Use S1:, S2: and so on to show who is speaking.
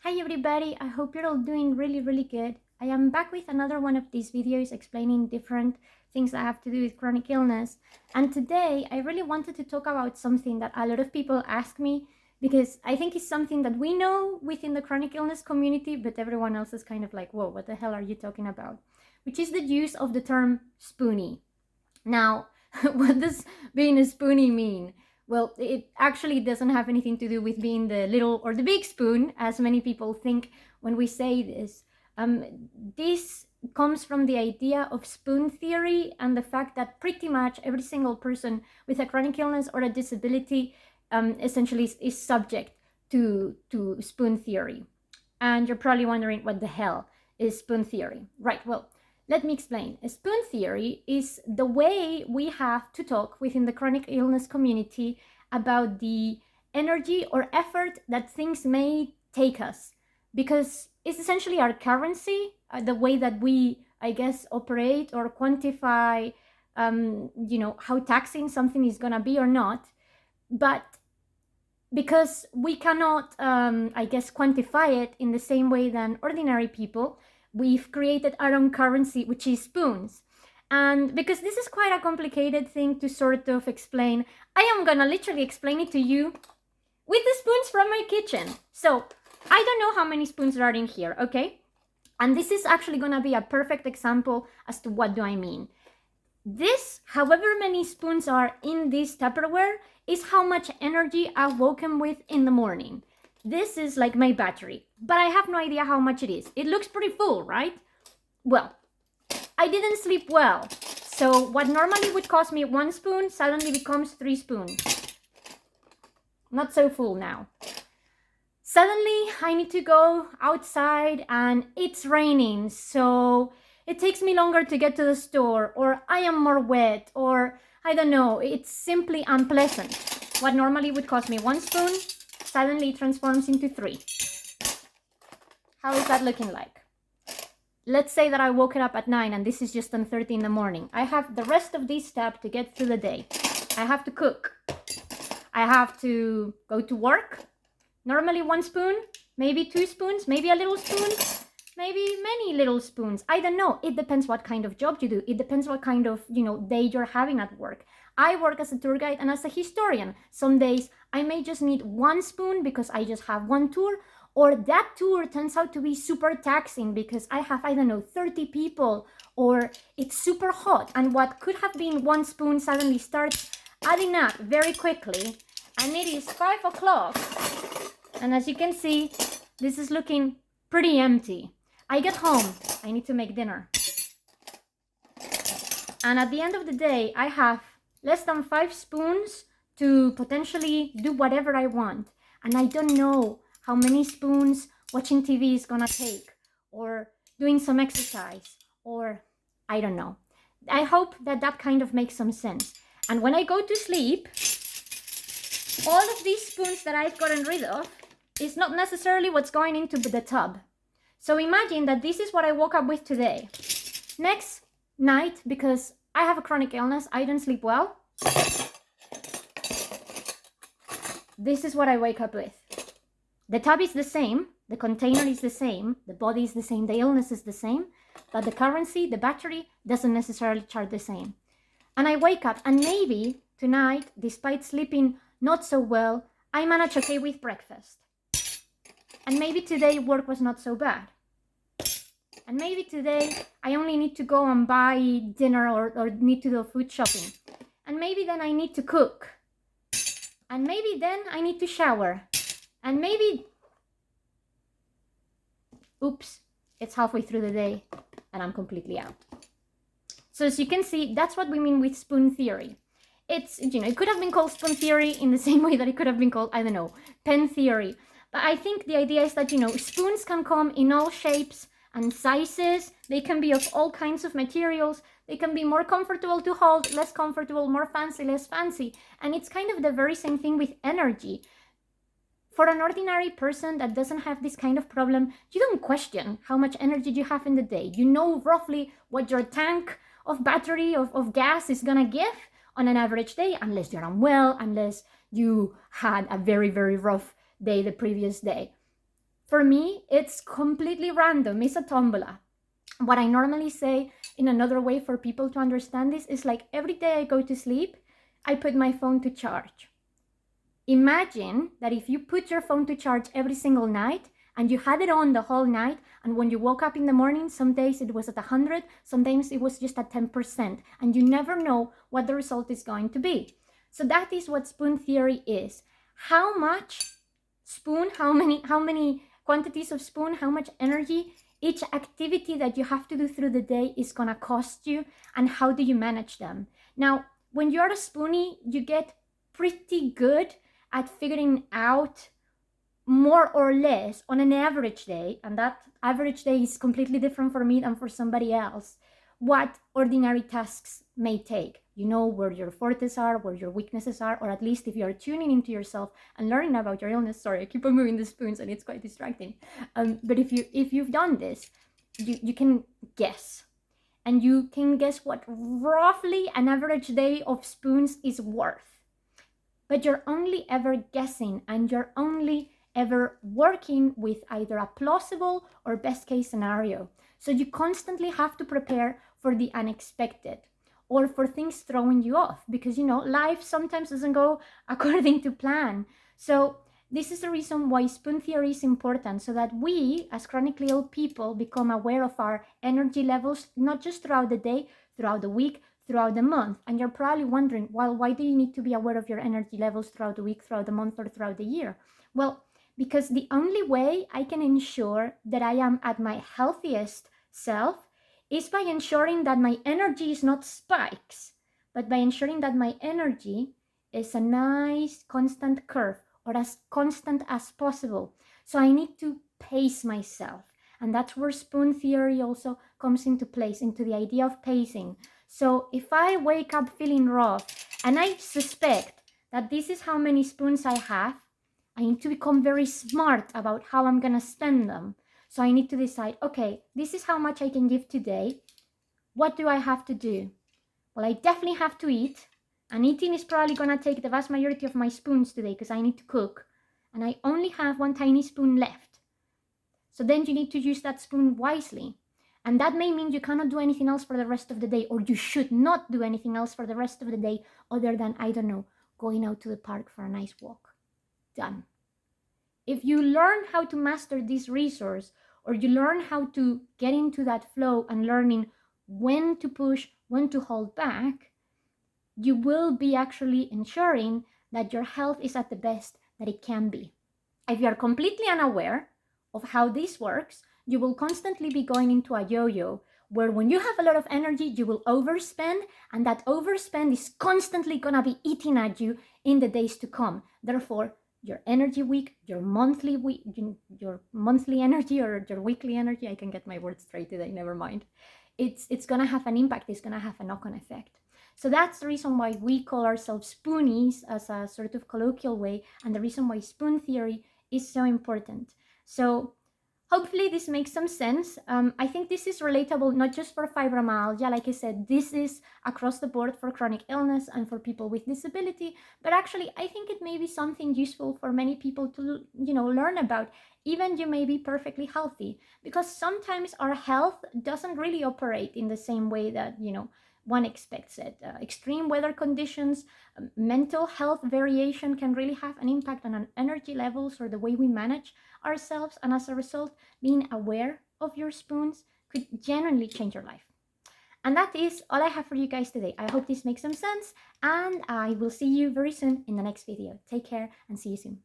S1: Hi everybody, I hope you're all doing really good. I am back with another one of these videos explaining different things that have to do with chronic illness. And today I really wanted to talk about something that a lot of people ask me because I think it's something that we know within the chronic illness community, but everyone else is kind of like, whoa, what the hell are you talking about? Which is the use of the term Spoonie. Now, what does being a Spoonie mean? Well, it actually doesn't have anything to do with being the little or the big spoon, as many people think when we say this. This comes from the idea of spoon theory and the fact that pretty much every single person with a chronic illness or a disability essentially is subject to spoon theory. And you're probably wondering what the hell is spoon theory. Right, well, let me explain. Spoon theory is the way we have to talk within the chronic illness community about the energy or effort that things may take us, because it's essentially our currency, the way that we, I guess, operate or quantify, how taxing something is gonna be or not. But because we cannot, quantify it in the same way than ordinary people, we've created our own currency, which is spoons. And because this is quite a complicated thing to sort of explain, I am gonna literally explain it to you with the spoons from my kitchen. So I don't know how many spoons are in here, okay? And this is actually gonna be a perfect example as to what do I mean. This, however many spoons are in this Tupperware, is how much energy I've woken with in the morning. This is like my battery, but I have no idea how much it is. It looks pretty full, right? Well, I didn't sleep well. So what normally would cost me 1 spoon suddenly becomes 3 spoons. Not so full now. Suddenly I need to go outside and it's raining, so it takes me longer to get to the store, or I am more wet, or I don't know, it's simply unpleasant. What normally would cost me 1 spoon suddenly transforms into 3. How is that looking like? Let's say that I woke up at 9 and this is just 10:30 in the morning. I have the rest of this step to get through the day. I have to cook. I have to go to work. Normally 1 spoon, maybe 2 spoons, maybe a little spoon, maybe many little spoons. I don't know. It depends what kind of job you do. It depends what kind of, day you're having at work. I work as a tour guide and as a historian. Some days I may just need 1 spoon because I just have 1 tour, or that tour turns out to be super taxing because I have, 30 people, or it's super hot, and what could have been 1 spoon suddenly starts adding up very quickly, and it is 5 o'clock. And as you can see, this is looking pretty empty. I get home, I need to make dinner. And at the end of the day, I have less than 5 spoons to potentially do whatever I want. And I don't know how many spoons watching TV is gonna take, or doing some exercise, or I don't know. I hope that kind of makes some sense. And when I go to sleep, all of these spoons that I've gotten rid of is not necessarily what's going into the tub. So imagine that this is what I woke up with today. Next night, because I have a chronic illness, I don't sleep well. This is what I wake up with. The tub is the same, the container is the same, the body is the same, the illness is the same, but the currency, the battery, doesn't necessarily charge the same. And I wake up, and maybe tonight, despite sleeping not so well, I manage okay with breakfast. And maybe today work was not so bad. And maybe today I only need to go and buy dinner or need to do food shopping. And maybe then I need to cook. And maybe then I need to shower. And maybe, oops, it's halfway through the day and I'm completely out. So as you can see, that's what we mean with spoon theory. It's, it could have been called spoon theory in the same way that it could have been called, pen theory. But I think the idea is that, spoons can come in all shapes and sizes. They can be of all kinds of materials. They can be more comfortable to hold, less comfortable, more fancy, less fancy. And it's kind of the very same thing with energy. For an ordinary person that doesn't have this kind of problem, you don't question how much energy you have in the day. You know roughly what your tank of battery, of gas is gonna give on an average day, unless you're unwell, unless you had a very, very rough day the previous day. For me, it's completely random. It's a tombola. What I normally say in another way for people to understand this is like every day I go to sleep, I put my phone to charge. Imagine that if you put your phone to charge every single night and you had it on the whole night, and when you woke up in the morning, some days it was at 100, sometimes it was just at 10%, and you never know what the result is going to be. So that is what spoon theory is. How much spoon, how many quantities of spoon, how much energy each activity that you have to do through the day is gonna cost you, and how do you manage them. Now, when you're a spoonie, you get pretty good at figuring out more or less on an average day, and that average day is completely different for me than for somebody else, what ordinary tasks may take. You know where your fortes are, where your weaknesses are, or at least if you're tuning into yourself and learning about your illness. Sorry, I keep on moving the spoons and it's quite distracting. But if you've done this, you can guess. And you can guess what roughly an average day of spoons is worth. But you're only ever guessing, and you're only ever working with either a plausible or best case scenario. So you constantly have to prepare for the unexpected or for things throwing you off, because life sometimes doesn't go according to plan. So this is the reason why spoon theory is important, so that we as chronically ill people become aware of our energy levels, not just throughout the day, throughout the week, throughout the month. And you're probably wondering, well, why do you need to be aware of your energy levels throughout the week, throughout the month, or throughout the year? Well, because the only way I can ensure that I am at my healthiest self is by ensuring that my energy is not spikes, but by ensuring that my energy is a nice constant curve, or as constant as possible. So I need to pace myself. And that's where spoon theory also comes into place, into the idea of pacing. So if I wake up feeling rough and I suspect that this is how many spoons I have, I need to become very smart about how I'm gonna spend them. So I need to decide, okay, this is how much I can give today. What do I have to do? Well, I definitely have to eat. And eating is probably gonna take the vast majority of my spoons today because I need to cook. And I only have one tiny spoon left. So then you need to use that spoon wisely. And that may mean you cannot do anything else for the rest of the day, or you should not do anything else for the rest of the day other than, I don't know, going out to the park for a nice walk. Done. If you learn how to master this resource, or you learn how to get into that flow and learning when to push, when to hold back, you will be actually ensuring that your health is at the best that it can be. If you are completely unaware of how this works, you will constantly be going into a yo-yo where when you have a lot of energy, you will overspend, and that overspend is constantly gonna be eating at you in the days to come. Therefore, your energy week, your monthly energy, or your weekly energy, I can get my words straight today, never mind. It's gonna have an impact, it's gonna have a knock-on effect. So that's the reason why we call ourselves spoonies as a sort of colloquial way, and the reason why spoon theory is so important. So hopefully this makes some sense. I think this is relatable not just for fibromyalgia. Like I said, this is across the board for chronic illness and for people with disability. But actually, I think it may be something useful for many people to, learn about. Even you may be perfectly healthy, because sometimes our health doesn't really operate in the same way that, one expects it. Extreme weather conditions, mental health variation can really have an impact on our energy levels or the way we manage ourselves. And as a result, being aware of your spoons could genuinely change your life. And that is all I have for you guys today. I hope this makes some sense, and I will see you very soon in the next video. Take care and see you soon.